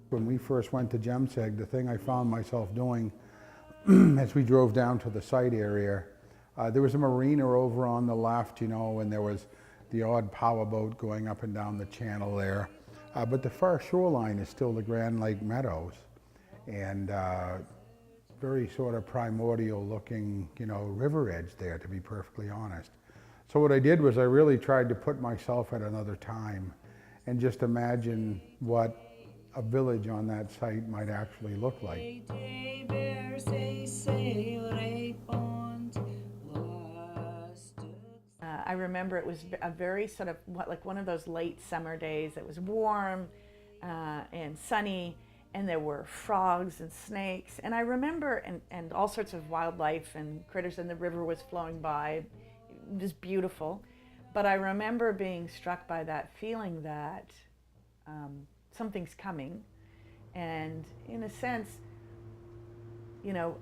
When we first went to Jemseg, the thing I found myself doing as we drove down to the site area, there was a marina over on the left, you know, and there was the odd powerboat going up and down the channel there. But the far shoreline is still the Grand Lake Meadows, and very sort of primordial looking, you know, river edge there, to be perfectly honest. So what I did was I really tried to put myself at another time and just imagine what a village on that site might actually look like. I remember it was a very sort of like one of those late summer days. It was warm and sunny, and there were frogs and snakes. And I remember, and all sorts of wildlife and critters, and the river was flowing by. It was beautiful. But I remember being struck by that feeling that something's coming. And in a sense, you know,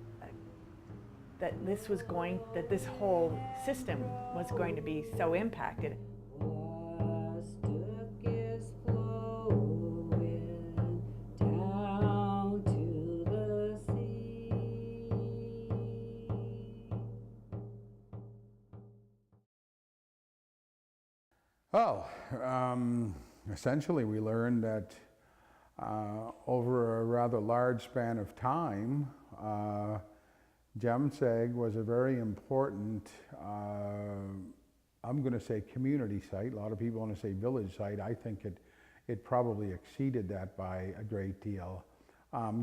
that this whole system was going to be so impacted. Well, essentially we learned that over a rather large span of time, Jemseg was a very important, I'm going to say community site. A lot of people want to say village site. I think it probably exceeded that by a great deal.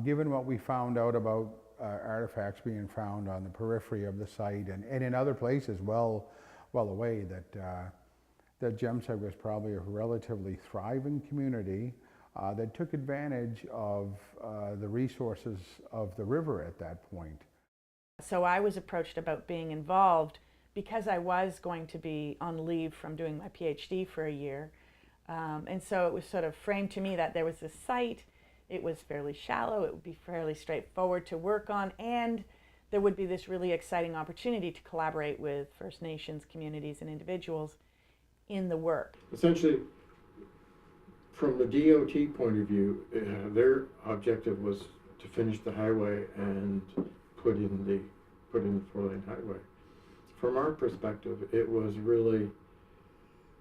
Given what we found out about artifacts being found on the periphery of the site and in other places well away, that Jemseg was probably a relatively thriving community that took advantage of the resources of the river at that point. So I was approached about being involved because I was going to be on leave from doing my PhD for a year. And so it was sort of framed to me that there was this site, it was fairly shallow, it would be fairly straightforward to work on, and there would be this really exciting opportunity to collaborate with First Nations communities and individuals in the work. Essentially, from the DOT point of view, their objective was to finish the highway and put in the 4-lane highway. From our perspective, it was really,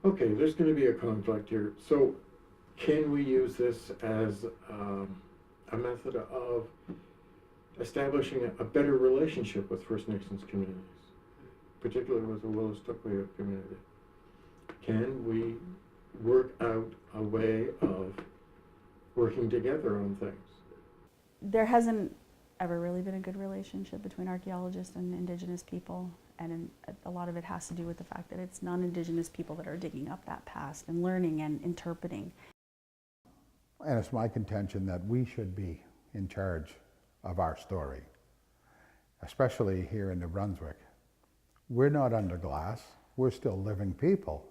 okay, there's going to be a conflict here, so can we use this as a method of establishing a better relationship with First Nations communities, particularly with the Wolastoqiyik community? Can we work out a way of working together on things? There hasn't ever really been a good relationship between archaeologists and Indigenous people, and a lot of it has to do with the fact that it's non-Indigenous people that are digging up that past and learning and interpreting. And it's my contention that we should be in charge of our story, especially here in New Brunswick. We're not under glass, we're still living people.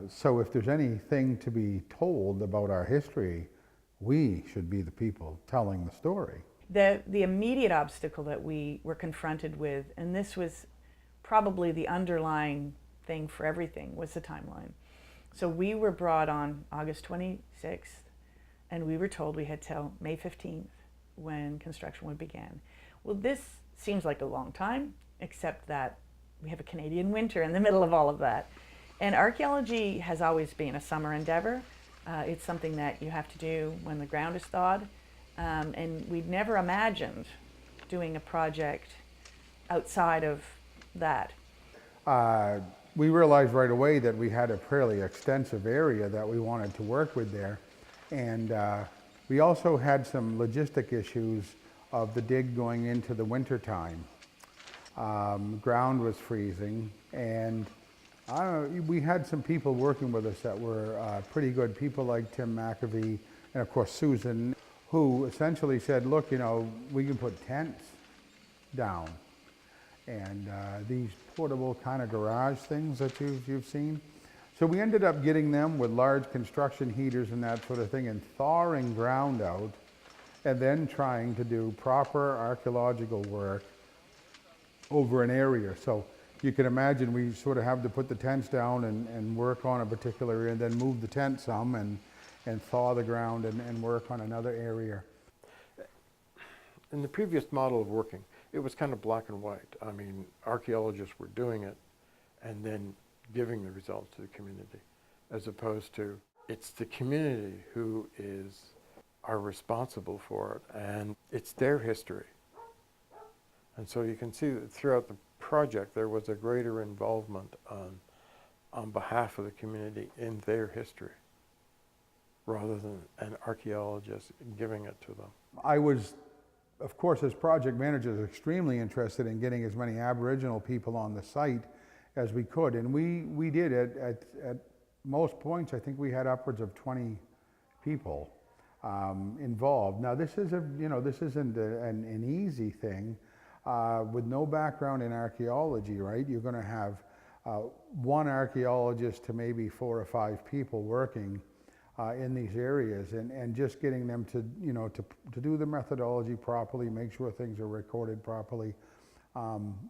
So if there's anything to be told about our history, we should be the people telling the story. The immediate obstacle that we were confronted with, and this was probably the underlying thing for everything, was the timeline. So we were brought on August 26th, and we were told we had till May 15th when construction would begin. Well, this seems like a long time, except that we have a Canadian winter in the middle of all of that. And archaeology has always been a summer endeavor. It's something that you have to do when the ground is thawed. And we'd never imagined doing a project outside of that. We realized right away that we had a fairly extensive area that we wanted to work with there. And we also had some logistic issues of the dig going into the winter time. Ground was freezing, and we had some people working with us that were pretty good, people like Tim McAvee and of course Susan, who essentially said, look, you know, we can put tents down, and these portable kind of garage things that you've seen. So we ended up getting them with large construction heaters and that sort of thing and thawing ground out and then trying to do proper archaeological work over an area. So you can imagine we sort of have to put the tents down and work on a particular area and then move the tent some and thaw the ground and work on another area. In the previous model of working, it was kind of black and white. I mean, archaeologists were doing it and then giving the results to the community, as opposed to it's the community who are responsible for it, and it's their history. And so you can see that throughout the project there was a greater involvement on behalf of the community in their history, rather than an archaeologist giving it to them. I was, of course, as project manager, extremely interested in getting as many Aboriginal people on the site as we could, and we did it at most points. I think we had upwards of 20 people involved. Now this is this isn't an easy thing with no background in archaeology, right? You're going to have one archaeologist to maybe 4 or 5 people working in these areas, and just getting them to to do the methodology properly, make sure things are recorded properly,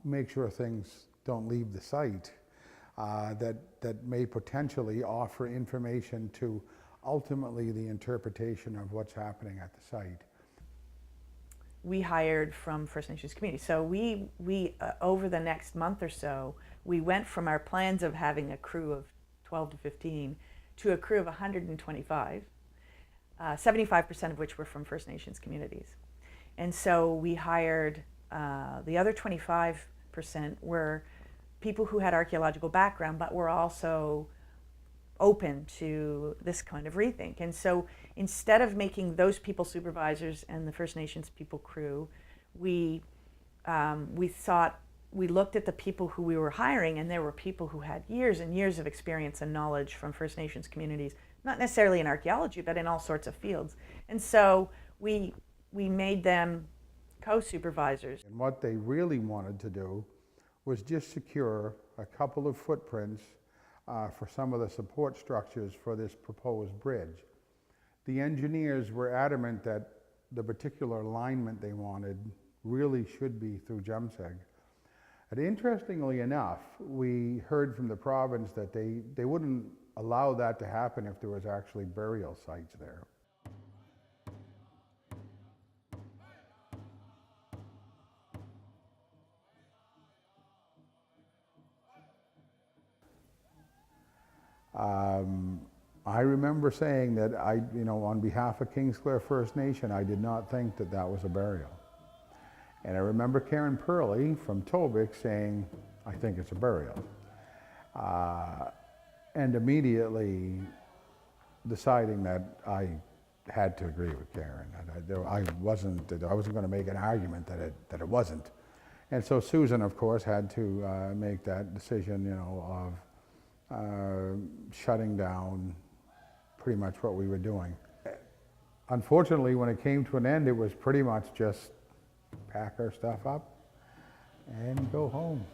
make sure things don't leave the site that may potentially offer information to ultimately the interpretation of what's happening at the site. We hired from First Nations community. So we over the next month or so, we went from our plans of having a crew of 12 to 15 to a crew of 125, 75% of which were from First Nations communities. And so we hired the other 25% were people who had archaeological background, but were also open to this kind of rethink. And so instead of making those people supervisors and the First Nations people crew, we looked at the people who we were hiring, and there were people who had years and years of experience and knowledge from First Nations communities, not necessarily in archaeology, but in all sorts of fields. And so we made them co-supervisors. And what they really wanted to do was just secure a couple of footprints for some of the support structures for this proposed bridge. The engineers were adamant that the particular alignment they wanted really should be through Jemseg. And interestingly enough, we heard from the province that they wouldn't allow that to happen if there was actually burial sites there. I remember saying that on behalf of Kingsclere First Nation, I did not think that that was a burial. And I remember Karen Purley from Tobic saying, I think it's a burial. And immediately deciding that I had to agree with Karen. I wasn't going to make an argument that it wasn't. And so Susan, of course, had to make that decision, of shutting down pretty much what we were doing. Unfortunately, when it came to an end, it was pretty much just pack our stuff up and go home.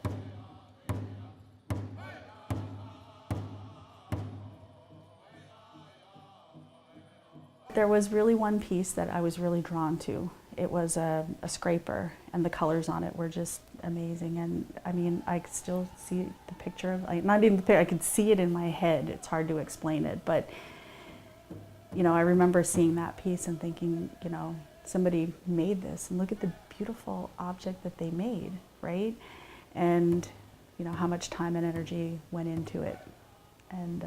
There was really one piece that I was really drawn to. It was a scraper, and the colors on it were just amazing. And I mean, I could still see the picture of, not even the picture, I could see it in my head. It's hard to explain it, but I remember seeing that piece and thinking, somebody made this, and look at the beautiful object that they made, right? And how much time and energy went into it. And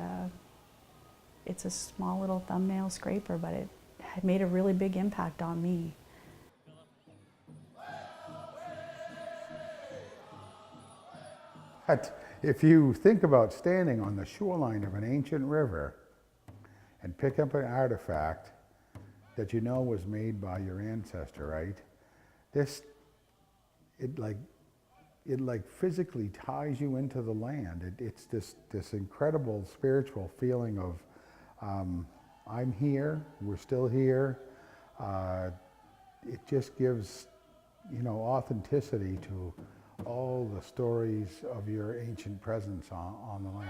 it's a small little thumbnail scraper, but it had made a really big impact on me. But if you think about standing on the shoreline of an ancient river and pick up an artifact that was made by your ancestor, right? It physically ties you into the land. It's this incredible spiritual feeling of I'm here, we're still here. It just gives authenticity to all the stories of your ancient presence on the land.